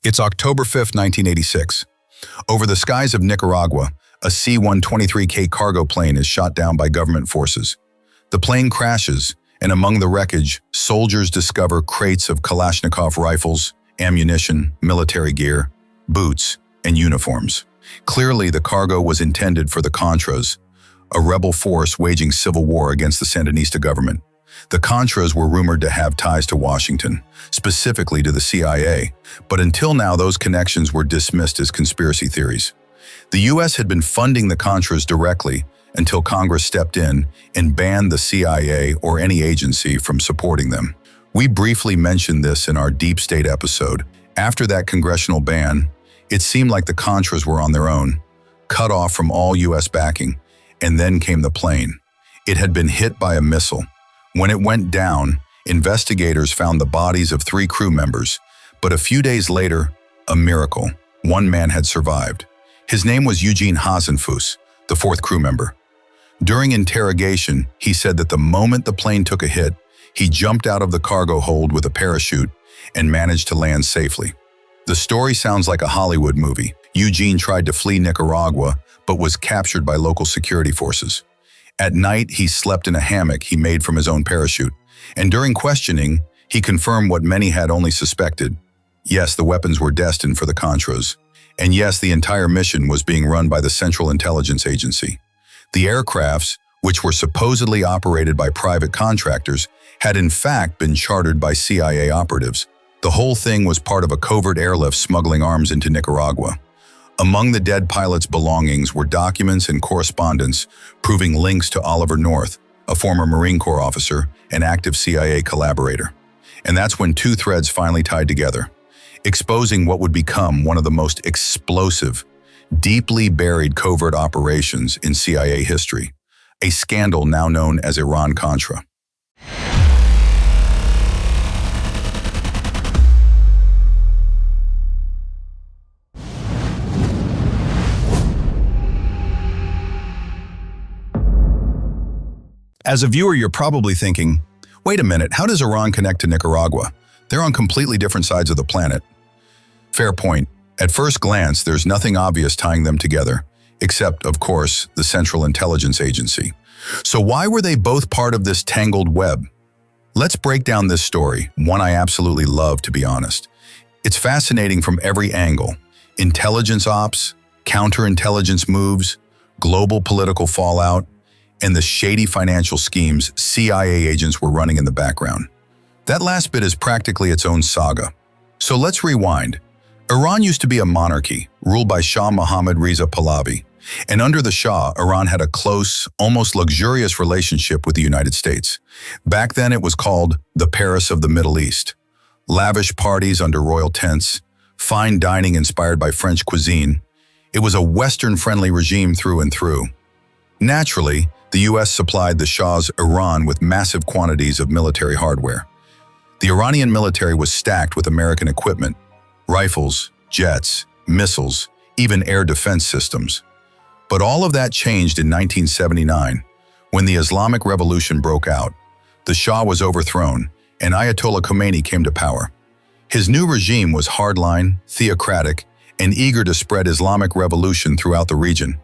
It's October 5, 1986. Over the skies of Nicaragua, a C-123K cargo plane is shot down by government forces. The plane crashes, and among the wreckage, soldiers discover crates of Kalashnikov rifles, ammunition, military gear, boots, and uniforms. Clearly, the cargo was intended for the Contras, a rebel force waging civil war against the Sandinista government. The Contras were rumored to have ties to Washington, specifically to the CIA, but until now those connections were dismissed as conspiracy theories. The U.S. had been funding the Contras directly until Congress stepped in and banned the CIA or any agency from supporting them. We briefly mentioned this in our Deep State episode. After that congressional ban, it seemed like the Contras were on their own, cut off from all U.S. backing, and then came the plane. It had been hit by a missile. When it went down, investigators found the bodies of 3 crew members, but a few days later, a miracle. One man had survived. His name was Eugene Hasenfuss, the 4th crew member. During interrogation, he said that the moment the plane took a hit, he jumped out of the cargo hold with a parachute and managed to land safely. The story sounds like a Hollywood movie. Eugene tried to flee Nicaragua, but was captured by local security forces. At night, he slept in a hammock he made from his own parachute, and during questioning, he confirmed what many had only suspected. Yes, the weapons were destined for the Contras, and yes, the entire mission was being run by the Central Intelligence Agency. The aircrafts, which were supposedly operated by private contractors, had in fact been chartered by CIA operatives. The whole thing was part of a covert airlift smuggling arms into Nicaragua. Among the dead pilot's belongings were documents and correspondence proving links to Oliver North, a former Marine Corps officer and active CIA collaborator. And that's when 2 threads finally tied together, exposing what would become one of the most explosive, deeply buried covert operations in CIA history, a scandal now known as Iran-Contra. As a viewer, you're probably thinking, wait a minute, how does Iran connect to Nicaragua? They're on completely different sides of the planet. Fair point. At first glance, there's nothing obvious tying them together, except, of course, the Central Intelligence Agency. So why were they both part of this tangled web? Let's break down this story, one I absolutely love, to be honest. It's fascinating from every angle: intelligence ops, counterintelligence moves, global political fallout, and the shady financial schemes CIA agents were running in the background. That last bit is practically its own saga. So let's rewind. Iran used to be a monarchy, ruled by Shah Mohammad Reza Pahlavi. And under the Shah, Iran had a close, almost luxurious relationship with the United States. Back then it was called the Paris of the Middle East. Lavish parties under royal tents, fine dining inspired by French cuisine. It was a Western-friendly regime through and through. Naturally, the U.S. supplied the Shah's Iran with massive quantities of military hardware. The Iranian military was stacked with American equipment: rifles, jets, missiles, even air defense systems. But all of that changed in 1979, when the Islamic Revolution broke out. The Shah was overthrown, and Ayatollah Khomeini came to power. His new regime was hardline, theocratic, and eager to spread Islamic revolution throughout the region,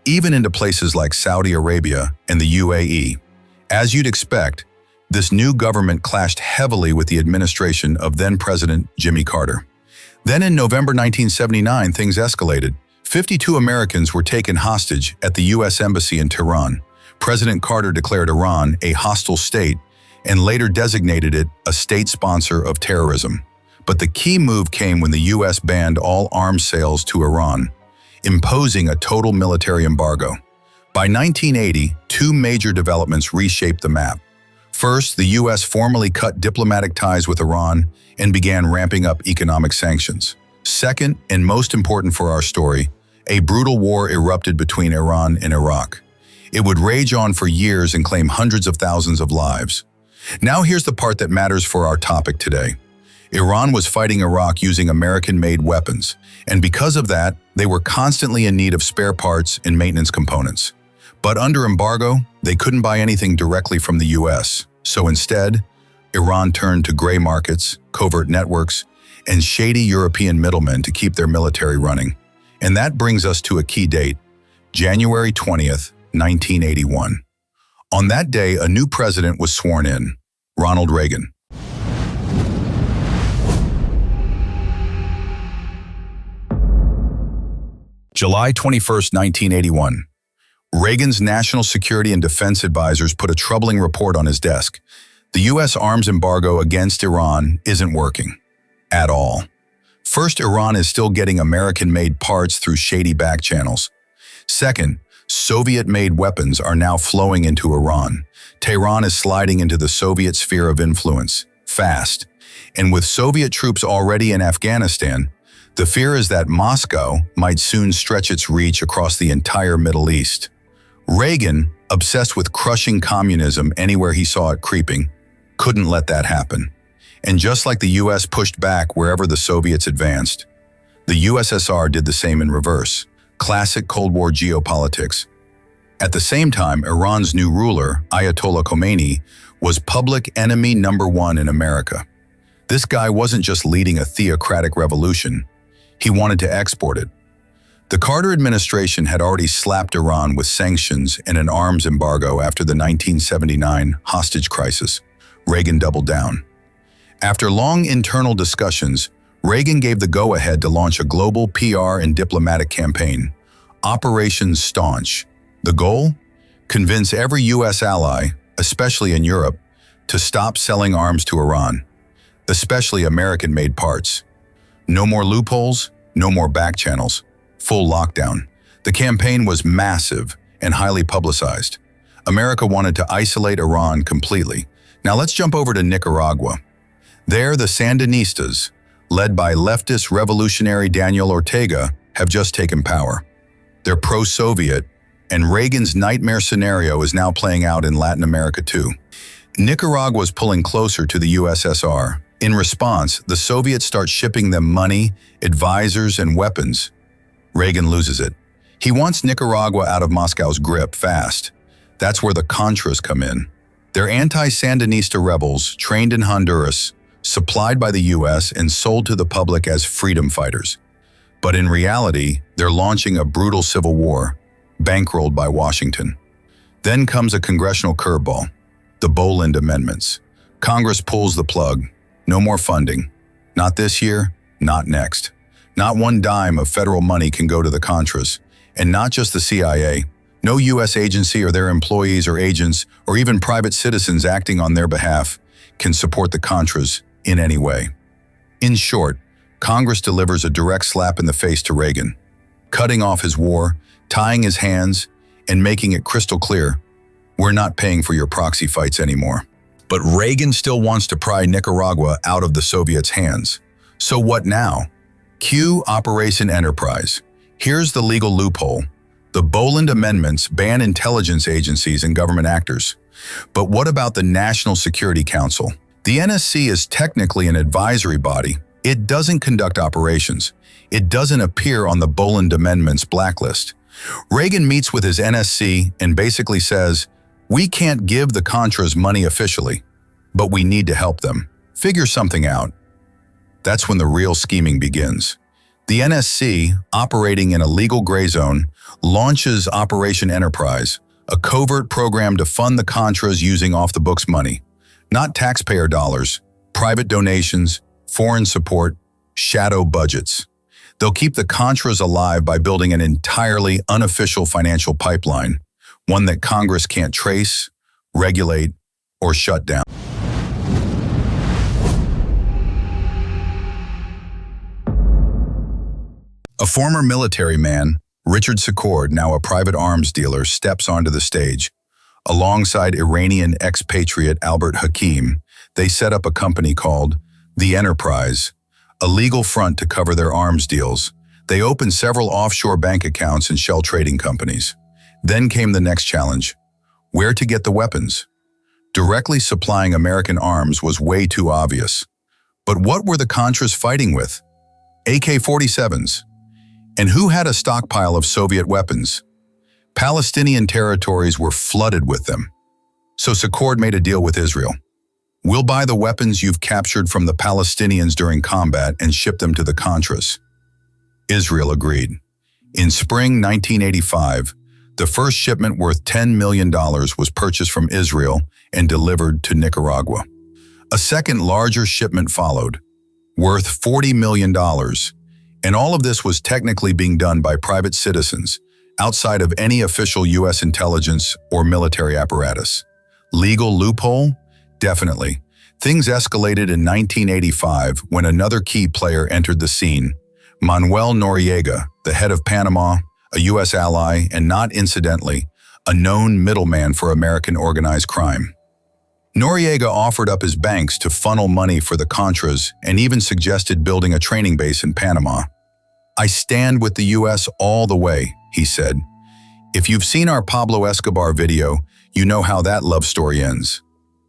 even into places like Saudi Arabia and the UAE. As you'd expect, this new government clashed heavily with the administration of then-President Jimmy Carter. Then in November 1979, things escalated. 52 Americans were taken hostage at the U.S. Embassy in Tehran. President Carter declared Iran a hostile state and later designated it a state sponsor of terrorism. But the key move came when the U.S. banned all arms sales to Iran, imposing a total military embargo. By 1980, 2 major developments reshaped the map. First, the U.S. formally cut diplomatic ties with Iran and began ramping up economic sanctions. Second, and most important for our story, a brutal war erupted between Iran and Iraq. It would rage on for years and claim hundreds of thousands of lives. Now here's the part that matters for our topic today. Iran was fighting Iraq using American-made weapons, and because of that, they were constantly in need of spare parts and maintenance components. But under embargo, they couldn't buy anything directly from the U.S. So instead, Iran turned to gray markets, covert networks, and shady European middlemen to keep their military running. And that brings us to a key date, January 20th, 1981. On that day, a new president was sworn in, Ronald Reagan. July 21st, 1981. Reagan's National Security and Defense advisors put a troubling report on his desk. The U.S. arms embargo against Iran isn't working. At all. First, Iran is still getting American-made parts through shady back channels. Second, Soviet-made weapons are now flowing into Iran. Tehran is sliding into the Soviet sphere of influence, fast. And with Soviet troops already in Afghanistan, the fear is that Moscow might soon stretch its reach across the entire Middle East. Reagan, obsessed with crushing communism anywhere he saw it creeping, couldn't let that happen. And just like the U.S. pushed back wherever the Soviets advanced, the USSR did the same in reverse. Classic Cold War geopolitics. At the same time, Iran's new ruler, Ayatollah Khomeini, was public enemy number one in America. This guy wasn't just leading a theocratic revolution, he wanted to export it. The Carter administration had already slapped Iran with sanctions and an arms embargo after the 1979 hostage crisis. Reagan doubled down. After long internal discussions, Reagan gave the go-ahead to launch a global PR and diplomatic campaign, Operation Staunch. The goal? Convince every U.S. ally, especially in Europe, to stop selling arms to Iran, especially American-made parts. No more loopholes, no more back channels, full lockdown. The campaign was massive and highly publicized. America wanted to isolate Iran completely. Now let's jump over to Nicaragua. There, the Sandinistas, led by leftist revolutionary Daniel Ortega, have just taken power. They're pro-Soviet, and Reagan's nightmare scenario is now playing out in Latin America too. Nicaragua is pulling closer to the USSR. In response, the Soviets start shipping them money, advisors, and weapons. Reagan loses it. He wants Nicaragua out of Moscow's grip fast. That's where the Contras come in. They're anti-Sandinista rebels trained in Honduras, supplied by the U.S. and sold to the public as freedom fighters. But in reality, they're launching a brutal civil war, bankrolled by Washington. Then comes a congressional curveball, the Boland Amendments. Congress pulls the plug. No more funding. Not this year, not next. Not one dime of federal money can go to the Contras, and not just the CIA. No U.S. agency or their employees or agents or even private citizens acting on their behalf can support the Contras in any way. In short, Congress delivers a direct slap in the face to Reagan, cutting off his war, tying his hands, and making it crystal clear, we're not paying for your proxy fights anymore. But Reagan still wants to pry Nicaragua out of the Soviets' hands. So what now? Cue Operation Enterprise. Here's the legal loophole. The Boland Amendments ban intelligence agencies and government actors. But what about the National Security Council? The NSC is technically an advisory body. It doesn't conduct operations. It doesn't appear on the Boland Amendments blacklist. Reagan meets with his NSC and basically says, we can't give the Contras money officially, but we need to help them. Figure something out. That's when the real scheming begins. The NSC, operating in a legal gray zone, launches Operation Enterprise, a covert program to fund the Contras using off-the-books money. Not taxpayer dollars, private donations, foreign support, shadow budgets. They'll keep the Contras alive by building an entirely unofficial financial pipeline, one that Congress can't trace, regulate, or shut down. A former military man, Richard Secord, now a private arms dealer, steps onto the stage. Alongside Iranian expatriate Albert Hakim, they set up a company called The Enterprise, a legal front to cover their arms deals. They opened several offshore bank accounts and shell trading companies. Then came the next challenge: where to get the weapons? Directly supplying American arms was way too obvious. But what were the Contras fighting with? AK-47s. And who had a stockpile of Soviet weapons? Palestinian territories were flooded with them. So Secord made a deal with Israel. We'll buy the weapons you've captured from the Palestinians during combat and ship them to the Contras. Israel agreed. In spring 1985, the first shipment worth $10 million was purchased from Israel and delivered to Nicaragua. A second larger shipment followed, worth $40 million, and all of this was technically being done by private citizens, outside of any official U.S. intelligence or military apparatus. Legal loophole? Definitely. Things escalated in 1985 when another key player entered the scene. Manuel Noriega, the head of Panama, a U.S. ally, and not incidentally, a known middleman for American organized crime. Noriega offered up his banks to funnel money for the Contras and even suggested building a training base in Panama. "I stand with the U.S. all the way," he said. "If you've seen our Pablo Escobar video, you know how that love story ends."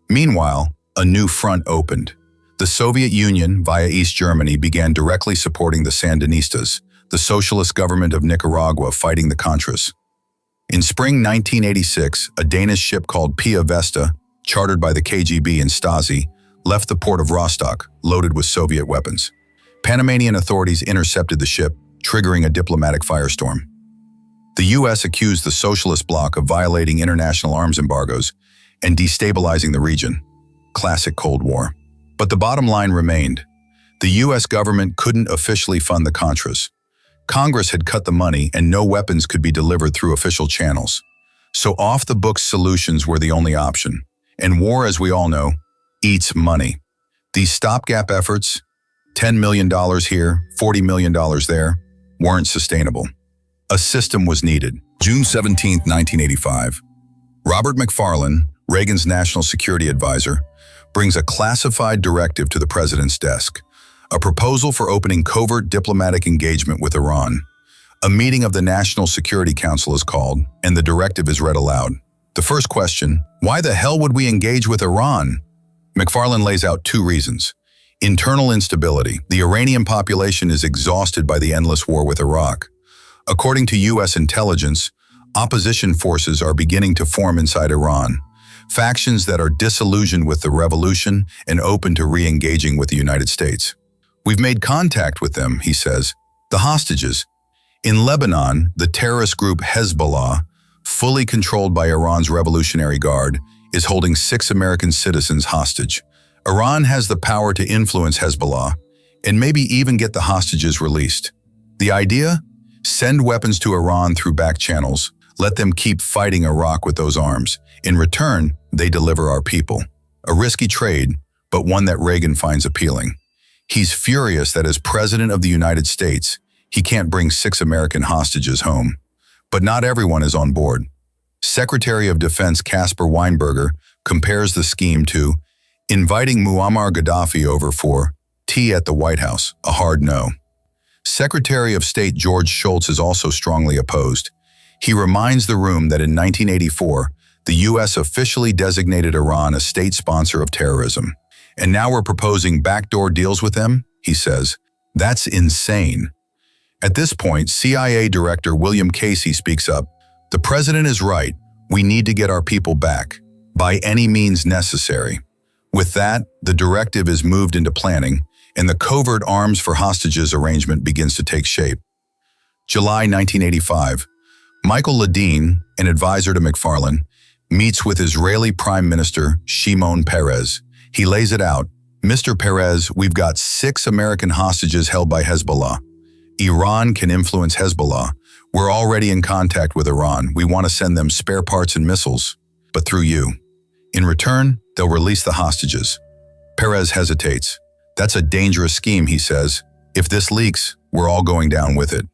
Meanwhile, a new front opened. The Soviet Union, via East Germany, began directly supporting the Sandinistas, the socialist government of Nicaragua fighting the Contras. In spring 1986, a Danish ship called Pia Vesta, chartered by the KGB and Stasi, left the port of Rostock, loaded with Soviet weapons. Panamanian authorities intercepted the ship, triggering a diplomatic firestorm. The U.S. accused the socialist bloc of violating international arms embargoes and destabilizing the region. Classic Cold War. But the bottom line remained. The U.S. government couldn't officially fund the Contras. Congress had cut the money and no weapons could be delivered through official channels. So off-the-books solutions were the only option. And war, as we all know, eats money. These stopgap efforts, $10 million here, $40 million there, weren't sustainable. A system was needed. June 17, 1985. Robert McFarlane, Reagan's national security advisor, brings a classified directive to the president's desk, a proposal for opening covert diplomatic engagement with Iran. A meeting of the National Security Council is called, and the directive is read aloud. The first question, why the hell would we engage with Iran? McFarlane lays out two reasons. Internal instability. The Iranian population is exhausted by the endless war with Iraq. According to U.S. intelligence, opposition forces are beginning to form inside Iran. Factions that are disillusioned with the revolution and open to re-engaging with the United States. "We've made contact with them," he says. "The hostages. In Lebanon, the terrorist group Hezbollah, fully controlled by Iran's Revolutionary Guard, is holding 6 American citizens hostage. Iran has the power to influence Hezbollah and maybe even get the hostages released. The idea? Send weapons to Iran through back channels. Let them keep fighting Iraq with those arms. In return, they deliver our people. A risky trade, but one that Reagan finds appealing. He's furious that as President of the United States, he can't bring 6 American hostages home. But not everyone is on board. Secretary of Defense Caspar Weinberger compares the scheme to inviting Muammar Gaddafi over for tea at the White House, a hard no. Secretary of State George Shultz is also strongly opposed. He reminds the room that in 1984, the U.S. officially designated Iran a state sponsor of terrorism. And now we're proposing backdoor deals with them, he says. That's insane. At this point, CIA Director William Casey speaks up. "The president is right. We need to get our people back, by any means necessary." With that, the directive is moved into planning, and the covert arms for hostages arrangement begins to take shape. July 1985. Michael Ledeen, an advisor to McFarlane, meets with Israeli Prime Minister Shimon Peres. He lays it out. "Mr. Peres, we've got 6 American hostages held by Hezbollah. Iran can influence Hezbollah. We're already in contact with Iran. We want to send them spare parts and missiles, but through you. In return, they'll release the hostages." Peres hesitates. "That's a dangerous scheme," he says. "If this leaks, we're all going down with it."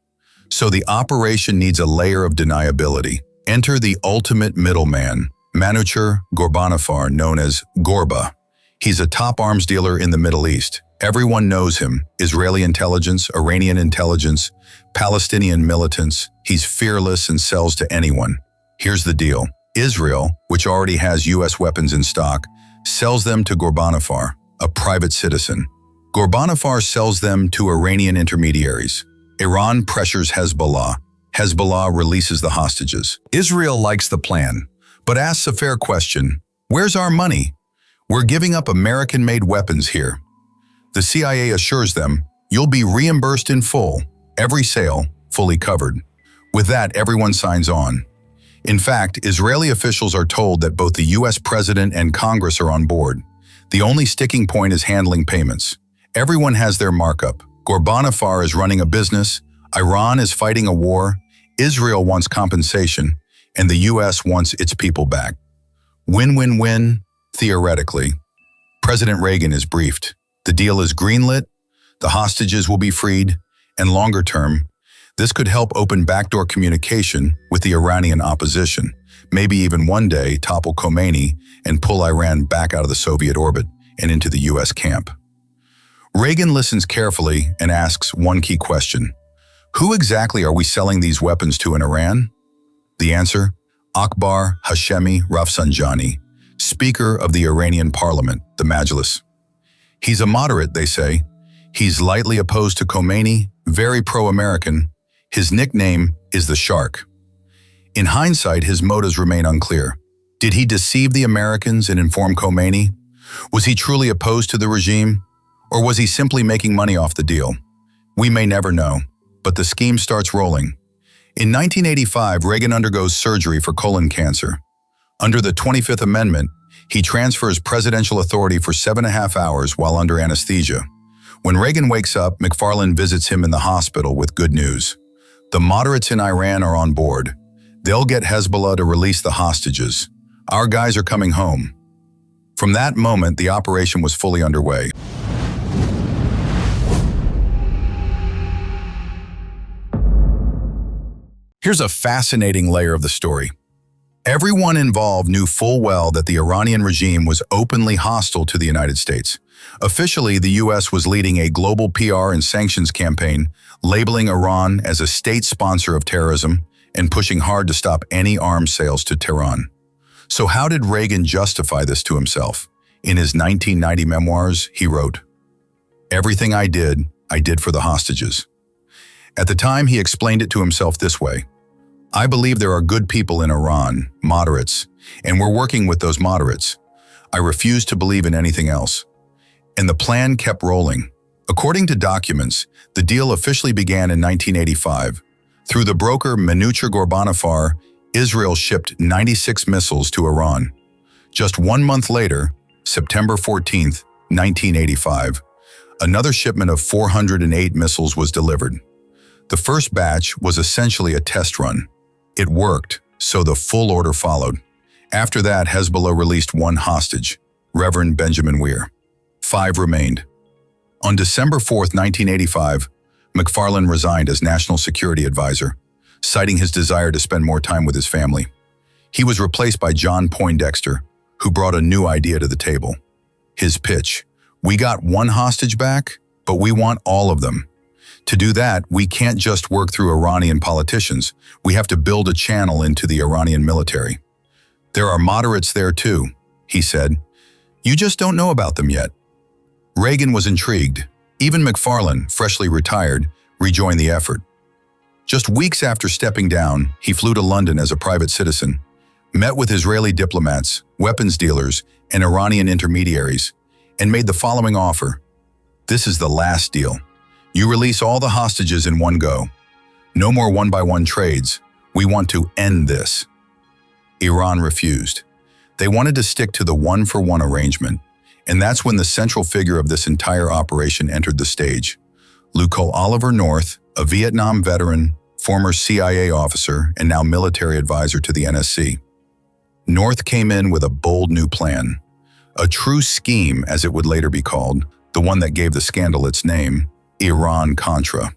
So the operation needs a layer of deniability. Enter the ultimate middleman, Manuel Noriega, known as Gorba. He's a top arms dealer in the Middle East. Everyone knows him. Israeli intelligence, Iranian intelligence, Palestinian militants. He's fearless and sells to anyone. Here's the deal. Israel, which already has U.S. weapons in stock, sells them to Noriega, a private citizen. Noriega sells them to Iranian intermediaries. Iran pressures Hezbollah. Hezbollah releases the hostages. Israel likes the plan, but asks a fair question. Where's our money? "We're giving up American-made weapons here." The CIA assures them, "You'll be reimbursed in full, every sale fully covered." With that, everyone signs on. In fact, Israeli officials are told that both the US President and Congress are on board. The only sticking point is handling payments. Everyone has their markup. Ghorbanifar is running a business, Iran is fighting a war, Israel wants compensation, and the US wants its people back. Win-win-win, theoretically. President Reagan is briefed. The deal is greenlit, the hostages will be freed, and longer term, this could help open backdoor communication with the Iranian opposition, maybe even one day topple Khomeini and pull Iran back out of the Soviet orbit and into the US camp. Reagan listens carefully and asks one key question. Who exactly are we selling these weapons to in Iran? The answer, Akbar Hashemi Rafsanjani, Speaker of the Iranian Parliament, the Majlis. He's a moderate, they say. He's lightly opposed to Khomeini, very pro-American. His nickname is the Shark. In hindsight, his motives remain unclear. Did he deceive the Americans and inform Khomeini? Was he truly opposed to the regime? Or was he simply making money off the deal? We may never know, but the scheme starts rolling. In 1985, Reagan undergoes surgery for colon cancer. Under the 25th Amendment, he transfers presidential authority for 7.5 hours while under anesthesia. When Reagan wakes up, McFarlane visits him in the hospital with good news. The moderates in Iran are on board. They'll get Hezbollah to release the hostages. Our guys are coming home. From that moment, the operation was fully underway. Here's a fascinating layer of the story. Everyone involved knew full well that the Iranian regime was openly hostile to the United States. Officially, the US was leading a global PR and sanctions campaign, labeling Iran as a state sponsor of terrorism and pushing hard to stop any arms sales to Tehran. So how did Reagan justify this to himself? In his 1990 memoirs, he wrote, "Everything I did for the hostages." At the time, he explained it to himself this way. "I believe there are good people in Iran, moderates, and we're working with those moderates. I refuse to believe in anything else." And the plan kept rolling. According to documents, the deal officially began in 1985. Through the broker Manuel Ghorbanifar, Israel shipped 96 missiles to Iran. Just 1 month later, September 14, 1985, another shipment of 408 missiles was delivered. The first batch was essentially a test run. It worked, so the full order followed. After that, Hezbollah released one hostage, Reverend Benjamin Weir. 5 remained. On December 4, 1985, McFarlane resigned as National Security Advisor, citing his desire to spend more time with his family. He was replaced by John Poindexter, who brought a new idea to the table. His pitch, "We got one hostage back, but we want all of them. To do that, we can't just work through Iranian politicians. We have to build a channel into the Iranian military. There are moderates there too," he said. "You just don't know about them yet." Reagan was intrigued. Even McFarlane, freshly retired, rejoined the effort. Just weeks after stepping down, he flew to London as a private citizen, met with Israeli diplomats, weapons dealers, and Iranian intermediaries, and made the following offer. "This is the last deal. You release all the hostages in one go. No more one-by-one trades. We want to end this." Iran refused. They wanted to stick to the one-for-one arrangement, and that's when the central figure of this entire operation entered the stage. Lieutenant Oliver North, a Vietnam veteran, former CIA officer, and now military advisor to the NSC. North came in with a bold new plan, a true scheme as it would later be called, the one that gave the scandal its name, Iran-Contra.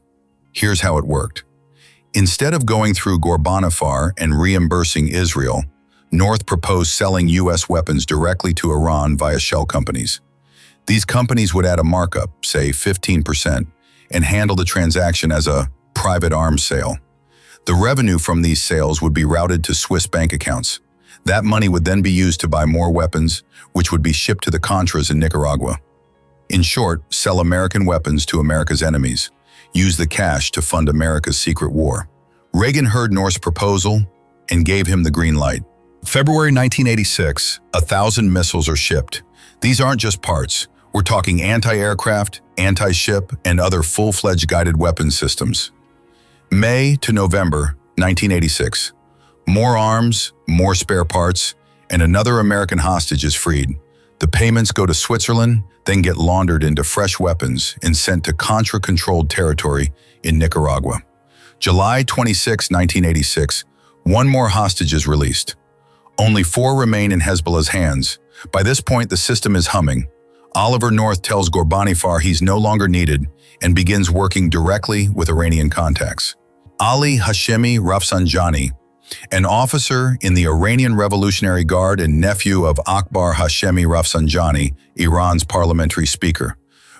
Here's how it worked. Instead of going through Ghorbanifar and reimbursing Israel, North proposed selling U.S. weapons directly to Iran via shell companies. These companies would add a markup, say 15%, and handle the transaction as a private arms sale. The revenue from these sales would be routed to Swiss bank accounts. That money would then be used to buy more weapons, which would be shipped to the Contras in Nicaragua. In short, sell American weapons to America's enemies. Use the cash to fund America's secret war. Reagan heard North's proposal and gave him the green light. February 1986, 1,000 missiles are shipped. These aren't just parts. We're talking anti-aircraft, anti-ship, and other full-fledged guided weapons systems. May to November 1986. More arms, more spare parts, and another American hostage is freed. The payments go to Switzerland, then get laundered into fresh weapons and sent to Contra-controlled territory in Nicaragua. July 26, 1986, one more hostage is released. Only 4 remain in Hezbollah's hands. By this point, the system is humming. Oliver North tells Ghorbanifar he's no longer needed and begins working directly with Iranian contacts. Ali Hashemi Rafsanjani, an officer in the Iranian Revolutionary Guard and nephew of Akbar Hashemi Rafsanjani, Iran's parliamentary speaker.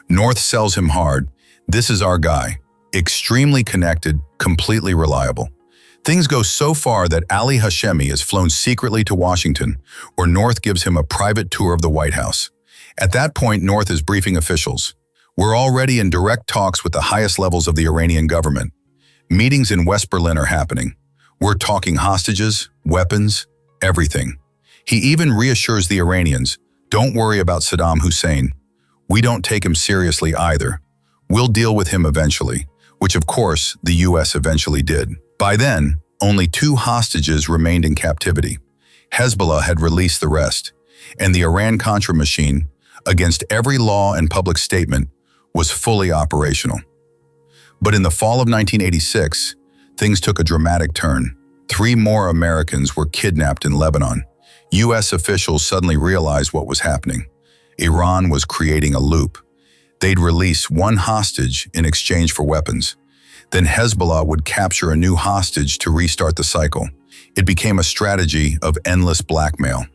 North sells him hard. This is our guy. Extremely connected, completely reliable. Things go so far that Ali Hashemi is flown secretly to Washington, where North gives him a private tour of the White House. At that point, North is briefing officials. We're already in direct talks with the highest levels of the Iranian government. Meetings in West Berlin are happening. We're talking hostages, weapons, everything. He even reassures the Iranians, don't worry about Saddam Hussein. We don't take him seriously either. We'll deal with him eventually, which of course the US eventually did. By then, only 2 hostages remained in captivity. Hezbollah had released the rest, and the Iran-Contra machine, against every law and public statement, was fully operational. But in the fall of 1986, things took a dramatic turn. 3 more Americans were kidnapped in Lebanon. US officials suddenly realized what was happening. Iran was creating a loop. They'd release 1 hostage in exchange for weapons. Then Hezbollah would capture a new hostage to restart the cycle. It became a strategy of endless blackmail.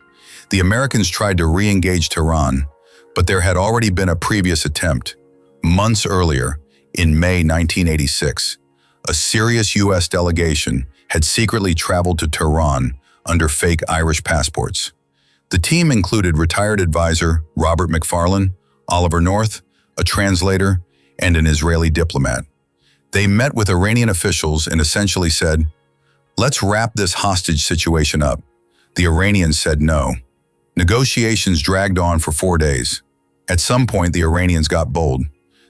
The Americans tried to re-engage Tehran, but there had already been a previous attempt. Months earlier, in May 1986, a serious US delegation had secretly traveled to Tehran under fake Irish passports. The team included retired advisor Robert McFarlane, Oliver North, a translator, and an Israeli diplomat. They met with Iranian officials and essentially said, "Let's wrap this hostage situation up." The Iranians said no. Negotiations dragged on for 4 days. At some point, the Iranians got bold.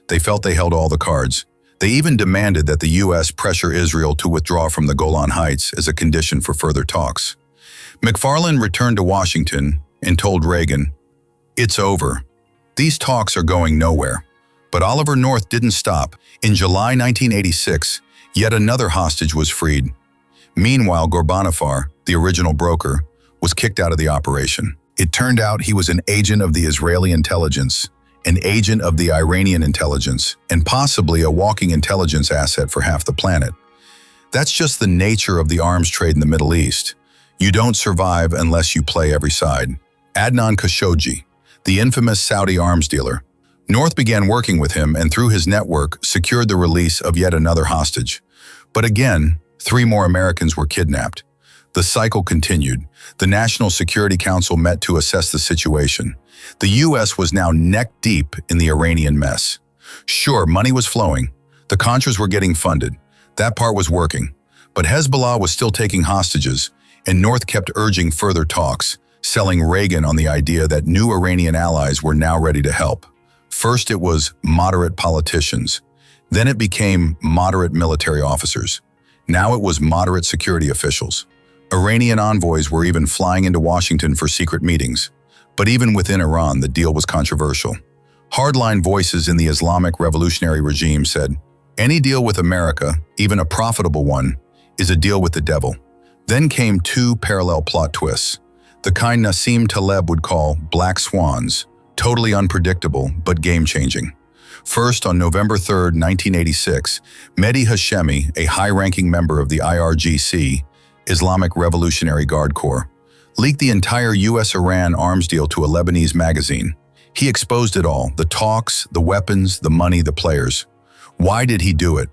They felt they held all the cards. They even demanded that the US pressure Israel to withdraw from the Golan Heights as a condition for further talks. McFarlane returned to Washington and told Reagan, "It's over. These talks are going nowhere." But Oliver North didn't stop. In July 1986, yet another hostage was freed. Meanwhile, Ghorbanifar, the original broker, was kicked out of the operation. It turned out he was an agent of the Israeli intelligence, an agent of the Iranian intelligence, and possibly a walking intelligence asset for half the planet. That's just the nature of the arms trade in the Middle East. You don't survive unless you play every side. Adnan Khashoggi, the infamous Saudi arms dealer. North began working with him and through his network secured the release of yet another hostage. But again, 3 more Americans were kidnapped. The cycle continued. The National Security Council met to assess the situation. The US was now neck-deep in the Iranian mess. Sure, money was flowing. The Contras were getting funded. That part was working. But Hezbollah was still taking hostages, and North kept urging further talks, selling Reagan on the idea that new Iranian allies were now ready to help. First it was moderate politicians. Then it became moderate military officers. Now it was moderate security officials. Iranian envoys were even flying into Washington for secret meetings. But even within Iran, the deal was controversial. Hardline voices in the Islamic Revolutionary regime said, any deal with America, even a profitable one, is a deal with the devil. Then came 2 parallel plot twists, the kind Nassim Taleb would call black swans, totally unpredictable but game-changing. First, on November 3, 1986, Mehdi Hashemi, a high-ranking member of the IRGC, Islamic Revolutionary Guard Corps, leaked the entire US-Iran arms deal to a Lebanese magazine. He exposed it all, the talks, the weapons, the money, the players. Why did he do it?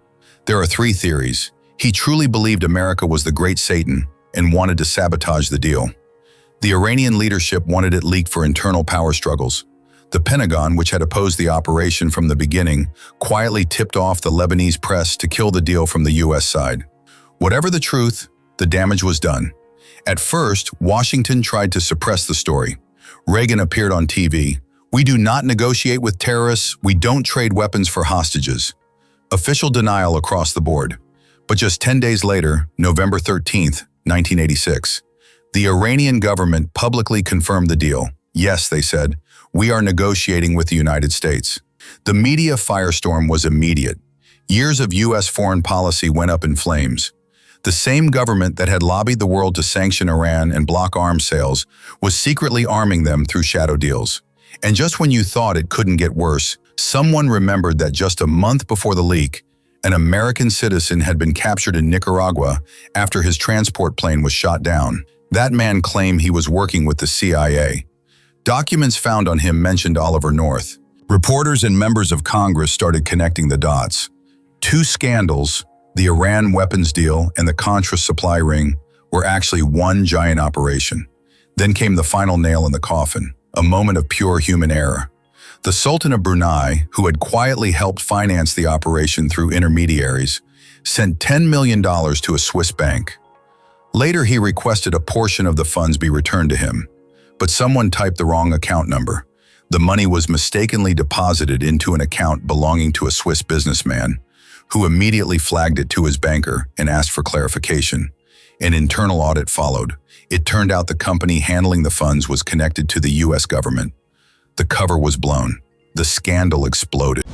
There are 3 theories. He truly believed America was the great Satan and wanted to sabotage the deal. The Iranian leadership wanted it leaked for internal power struggles. The Pentagon, which had opposed the operation from the beginning, quietly tipped off the Lebanese press to kill the deal from the US side. Whatever the truth, the damage was done. At first, Washington tried to suppress the story. Reagan appeared on TV, We do not negotiate with terrorists, we don't trade weapons for hostages. Official denial across the board. But just 10 days later, November 13th, 1986, the Iranian government publicly confirmed the deal. Yes, they said, we are negotiating with the United States. The media firestorm was immediate. Years of U.S. foreign policy went up in flames. The same government that had lobbied the world to sanction Iran and block arms sales was secretly arming them through shadow deals. And just when you thought it couldn't get worse, someone remembered that just a month before the leak, an American citizen had been captured in Nicaragua after his transport plane was shot down. That man claimed he was working with the CIA. Documents found on him mentioned Oliver North. Reporters and members of Congress started connecting the dots. Two scandals, the Iran weapons deal and the Contras supply ring, were actually one giant operation. Then came the final nail in the coffin, a moment of pure human error. The Sultan of Brunei, who had quietly helped finance the operation through intermediaries, sent $10 million to a Swiss bank. Later, he requested a portion of the funds be returned to him, but someone typed the wrong account number. The money was mistakenly deposited into an account belonging to a Swiss businessman, who immediately flagged it to his banker and asked for clarification. An internal audit followed. It turned out the company handling the funds was connected to the U.S. government. The cover was blown. The scandal exploded.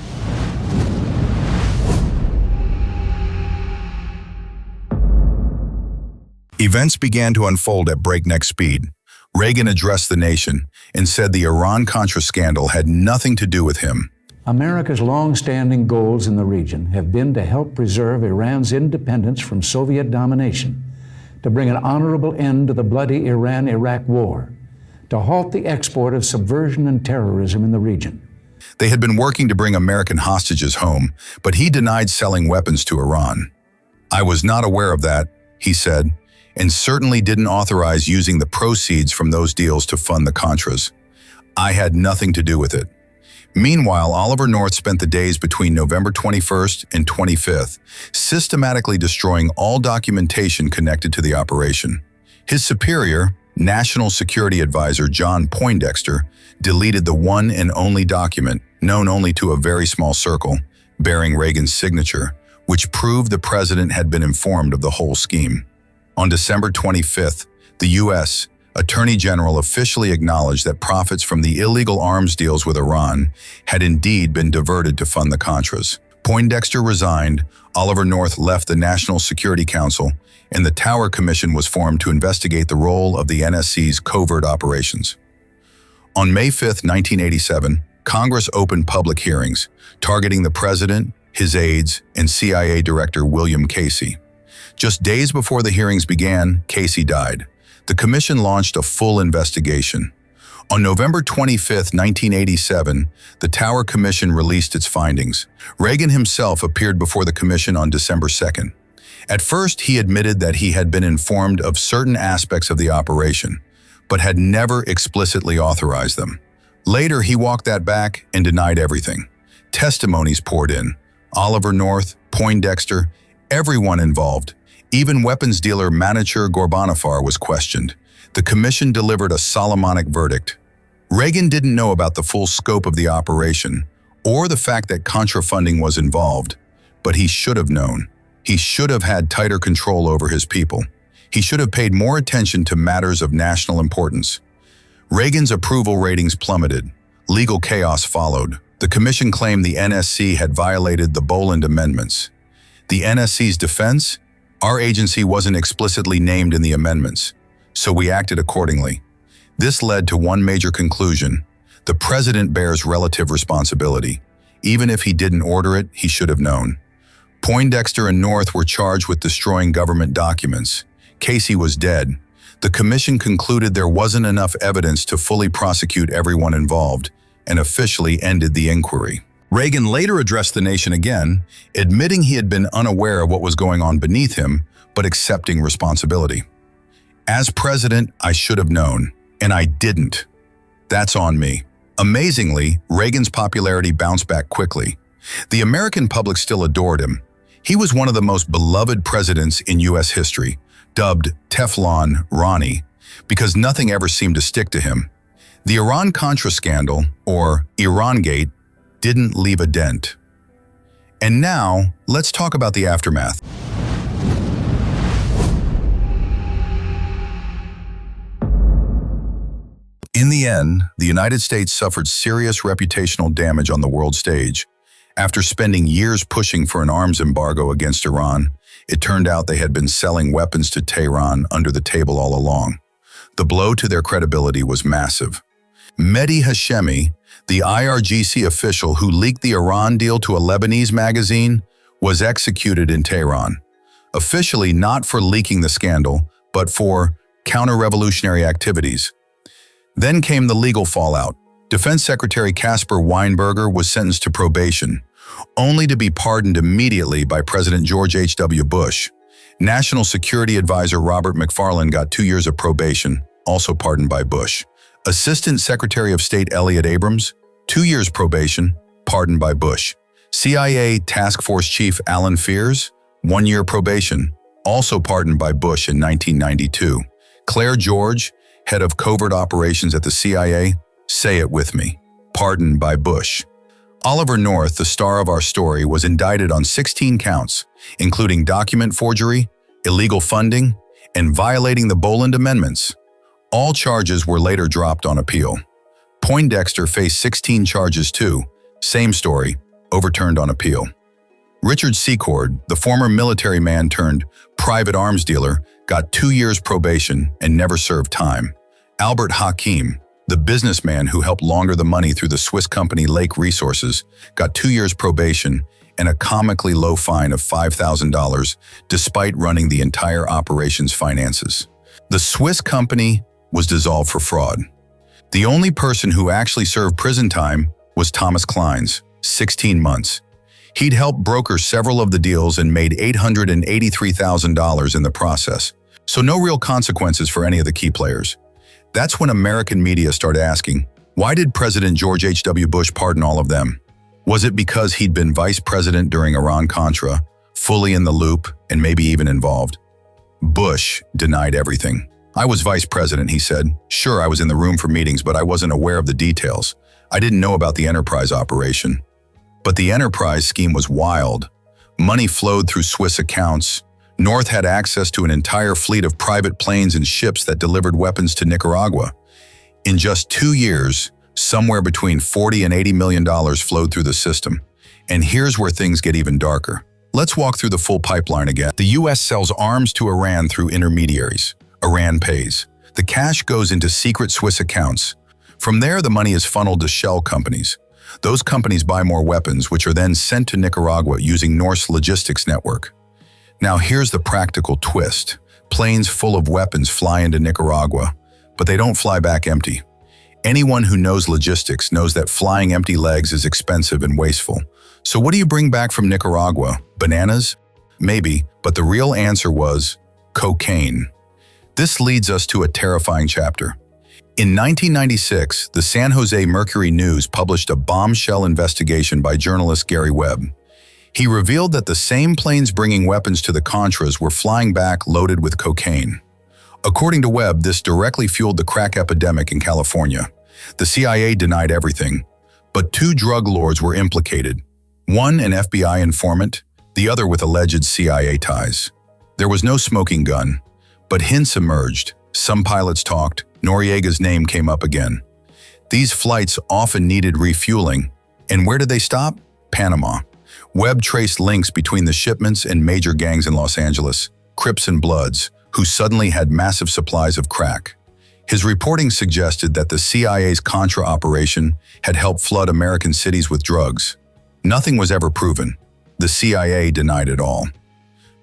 Events began to unfold at breakneck speed. Reagan addressed the nation and said the Iran-Contra scandal had nothing to do with him. America's long-standing goals in the region have been to help preserve Iran's independence from Soviet domination, to bring an honorable end to the bloody Iran-Iraq war, to halt the export of subversion and terrorism in the region. They had been working to bring American hostages home, but he denied selling weapons to Iran. I was not aware of that, he said, and certainly didn't authorize using the proceeds from those deals to fund the Contras. I had nothing to do with it. Meanwhile, Oliver North spent the days between November 21st and 25th systematically destroying all documentation connected to the operation. His superior, National Security Advisor John Poindexter, deleted the one and only document, known only to a very small circle, bearing Reagan's signature, which proved the president had been informed of the whole scheme. On December 25th, the U.S. Attorney General officially acknowledged that profits from the illegal arms deals with Iran had indeed been diverted to fund the Contras. Poindexter resigned, Oliver North left the National Security Council, and the Tower Commission was formed to investigate the role of the NSC's covert operations. On May 5, 1987, Congress opened public hearings, targeting the president, his aides, and CIA Director William Casey. Just days before the hearings began, Casey died. The commission launched a full investigation. On November 25, 1987, the Tower Commission released its findings. Reagan himself appeared before the commission on December 2nd. At first, he admitted that he had been informed of certain aspects of the operation, but had never explicitly authorized them. Later, he walked that back and denied everything. Testimonies poured in. Oliver North, Poindexter, everyone involved. Even weapons dealer Manuel Noriega was questioned. The commission delivered a Solomonic verdict. Reagan didn't know about the full scope of the operation or the fact that Contra funding was involved, but he should have known. He should have had tighter control over his people. He should have paid more attention to matters of national importance. Reagan's approval ratings plummeted. Legal chaos followed. The commission claimed the NSC had violated the Boland Amendments. The NSC's defense? Our agency wasn't explicitly named in the amendments, so we acted accordingly. This led to one major conclusion. The president bears relative responsibility. Even if he didn't order it, he should have known. Poindexter and North were charged with destroying government documents. Casey was dead. The commission concluded there wasn't enough evidence to fully prosecute everyone involved and officially ended the inquiry. Reagan later addressed the nation again, admitting he had been unaware of what was going on beneath him, but accepting responsibility. As president, I should have known, and I didn't. That's on me. Amazingly, Reagan's popularity bounced back quickly. The American public still adored him. He was one of the most beloved presidents in U.S. history, dubbed Teflon Ronnie, because nothing ever seemed to stick to him. The Iran-Contra scandal, or Iran-gate, didn't leave a dent. And now, let's talk about the aftermath. In the end, the United States suffered serious reputational damage on the world stage. After spending years pushing for an arms embargo against Iran, it turned out they had been selling weapons to Tehran under the table all along. The blow to their credibility was massive. Mehdi Hashemi, the IRGC official who leaked the Iran deal to a Lebanese magazine, was executed in Tehran. Officially not for leaking the scandal, but for counter-revolutionary activities. Then came the legal fallout. Defense Secretary Caspar Weinberger was sentenced to probation, only to be pardoned immediately by President George H.W. Bush. National Security Advisor Robert McFarlane got 2 years of probation, also pardoned by Bush. Assistant Secretary of State Elliot Abrams, 2 years probation, pardoned by Bush. CIA Task Force Chief Alan Fears, 1 year probation, also pardoned by Bush in 1992. Claire George, head of covert operations at the CIA, say it with me, pardoned by Bush. Oliver North, the star of our story, was indicted on 16 counts, including document forgery, illegal funding, and violating the Boland Amendments. All charges were later dropped on appeal. Poindexter faced 16 charges too, same story, overturned on appeal. Richard Secord, the former military man turned private arms dealer, got 2 years probation and never served time. Albert Hakim, the businessman who helped launder the money through the Swiss company Lake Resources, got 2 years probation and a comically low fine of $5,000 despite running the entire operation's finances. The Swiss company was dissolved for fraud. The only person who actually served prison time was Thomas Kleins, 16 months. He'd helped broker several of the deals and made $883,000 in the process, so no real consequences for any of the key players. That's when American media started asking, why did President George H.W. Bush pardon all of them? Was it because he'd been vice president during Iran-Contra, fully in the loop and maybe even involved? Bush denied everything. I was vice president, he said. Sure, I was in the room for meetings, but I wasn't aware of the details. I didn't know about the enterprise operation. But the enterprise scheme was wild. Money flowed through Swiss accounts. North had access to an entire fleet of private planes and ships that delivered weapons to Nicaragua. In just 2 years, somewhere between $40 and $80 million flowed through the system. And here's where things get even darker. Let's walk through the full pipeline again. The U.S. sells arms to Iran through intermediaries. Iran pays. The cash goes into secret Swiss accounts. From there, the money is funneled to shell companies. Those companies buy more weapons, which are then sent to Nicaragua using North's logistics network. Now here's the practical twist. Planes full of weapons fly into Nicaragua, but they don't fly back empty. Anyone who knows logistics knows that flying empty legs is expensive and wasteful. So what do you bring back from Nicaragua? Bananas? Maybe, but the real answer was cocaine. This leads us to a terrifying chapter. In 1996, the San Jose Mercury News published a bombshell investigation by journalist Gary Webb. He revealed that the same planes bringing weapons to the Contras were flying back loaded with cocaine. According to Webb, this directly fueled the crack epidemic in California. The CIA denied everything, but 2 drug lords were implicated. One an FBI informant, the other with alleged CIA ties. There was no smoking gun, but hints emerged. Some pilots talked. Noriega's name came up again. These flights often needed refueling. And where did they stop? Panama. Webb traced links between the shipments and major gangs in Los Angeles, Crips and Bloods, who suddenly had massive supplies of crack. His reporting suggested that the CIA's Contra operation had helped flood American cities with drugs. Nothing was ever proven. The CIA denied it all.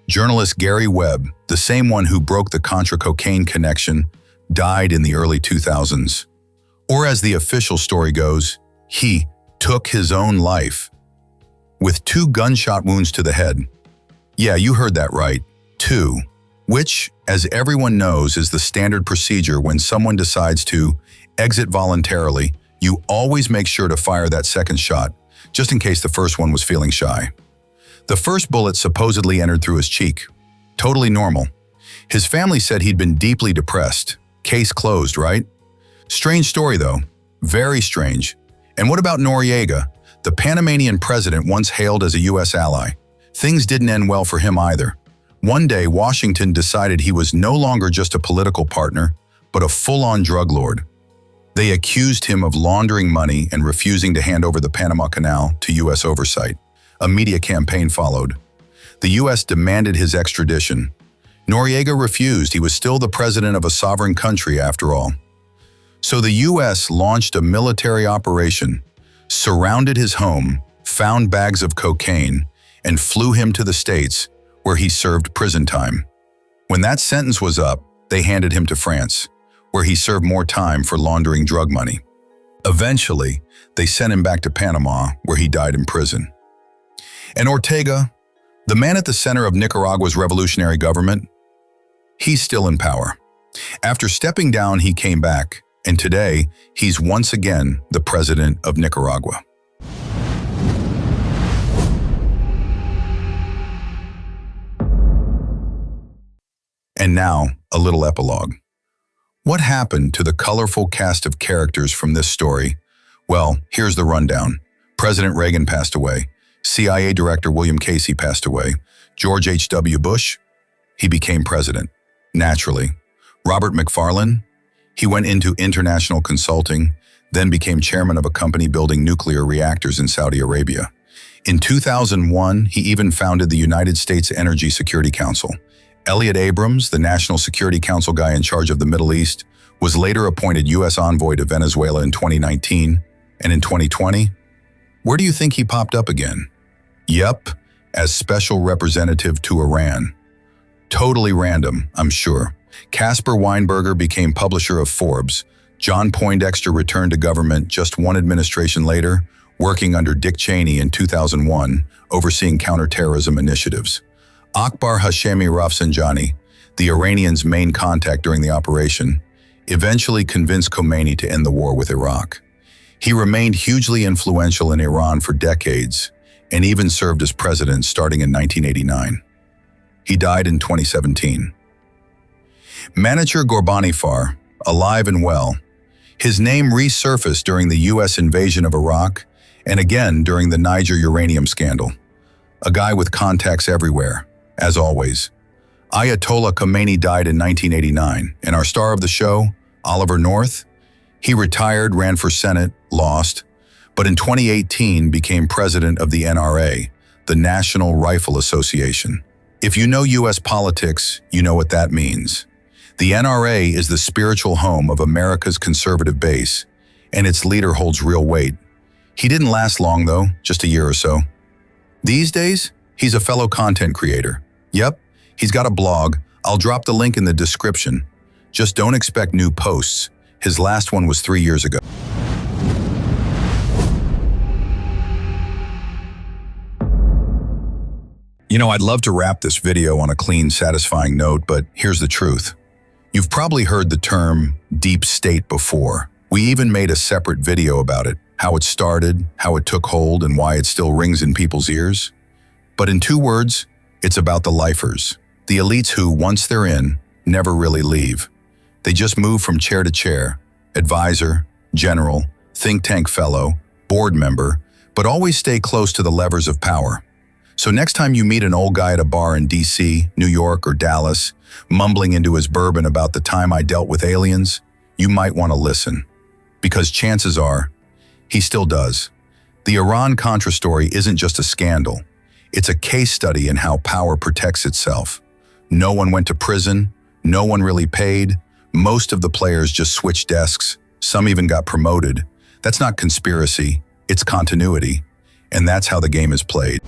Journalist Gary Webb, the same one who broke the Contra cocaine connection, died in the early 2000s. Or as the official story goes, he took his own life with 2 gunshot wounds to the head. Yeah, you heard that right, 2, which, as everyone knows, is the standard procedure when someone decides to exit voluntarily. You always make sure to fire that second shot, just in case the first one was feeling shy. The first bullet supposedly entered through his cheek. Totally normal. His family said he'd been deeply depressed. Case closed, right? Strange story though. Very strange. And what about Noriega, the Panamanian president once hailed as a U.S. ally? Things didn't end well for him either. One day, Washington decided he was no longer just a political partner, but a full-on drug lord. They accused him of laundering money and refusing to hand over the Panama Canal to U.S. oversight. A media campaign followed. The U.S. demanded his extradition. Noriega refused. He was still the president of a sovereign country after all. So the U.S. launched a military operation, surrounded his home, found bags of cocaine, and flew him to the States, where he served prison time. When that sentence was up, they handed him to France, where he served more time for laundering drug money. Eventually, they sent him back to Panama, where he died in prison. And Ortega, the man at the center of Nicaragua's revolutionary government, he's still in power. After stepping down, he came back, and today, he's once again the president of Nicaragua. And now, a little epilogue. What happened to the colorful cast of characters from this story? Well, here's the rundown. President Reagan passed away. CIA Director William Casey passed away. George H.W. Bush, he became president. Naturally. Robert McFarlane, he went into international consulting, then became chairman of a company building nuclear reactors in Saudi Arabia. In 2001, he even founded the United States Energy Security Council. Elliot Abrams, the National Security Council guy in charge of the Middle East, was later appointed U.S. envoy to Venezuela in 2019, and in 2020, where do you think he popped up again? Yep, as special representative to Iran. Totally random, I'm sure. Caspar Weinberger became publisher of Forbes. John Poindexter returned to government just one administration later, working under Dick Cheney in 2001, overseeing counterterrorism initiatives. Akbar Hashemi Rafsanjani, the Iranians' main contact during the operation, eventually convinced Khomeini to end the war with Iraq. He remained hugely influential in Iran for decades, and even served as president starting in 1989. He died in 2017. Manager Ghorbanifar, alive and well, his name resurfaced during the U.S. invasion of Iraq and again during the Niger uranium scandal. A guy with contacts everywhere, as always. Ayatollah Khomeini died in 1989, and our star of the show, Oliver North, he retired, ran for Senate, lost, but in 2018 became president of the NRA, the National Rifle Association. If you know U.S. politics, you know what that means. The NRA is the spiritual home of America's conservative base, and its leader holds real weight. He didn't last long, though, just a year or so. These days, he's a fellow content creator. Yep, he's got a blog. I'll drop the link in the description. Just don't expect new posts. His last one was 3 years ago. You know, I'd love to wrap this video on a clean, satisfying note, but here's the truth. You've probably heard the term deep state before. We even made a separate video about it, how it started, how it took hold, and why it still rings in people's ears. But in 2 words, it's about the lifers, the elites who, once they're in, never really leave. They just move from chair to chair, advisor, general, think tank fellow, board member, but always stay close to the levers of power. So next time you meet an old guy at a bar in D.C., New York, or Dallas, mumbling into his bourbon about the time I dealt with aliens, you might want to listen. Because chances are, he still does. The Iran-Contra story isn't just a scandal. It's a case study in how power protects itself. No one went to prison, no one really paid, most of the players just switched desks, some even got promoted. That's not conspiracy, it's continuity. And that's how the game is played.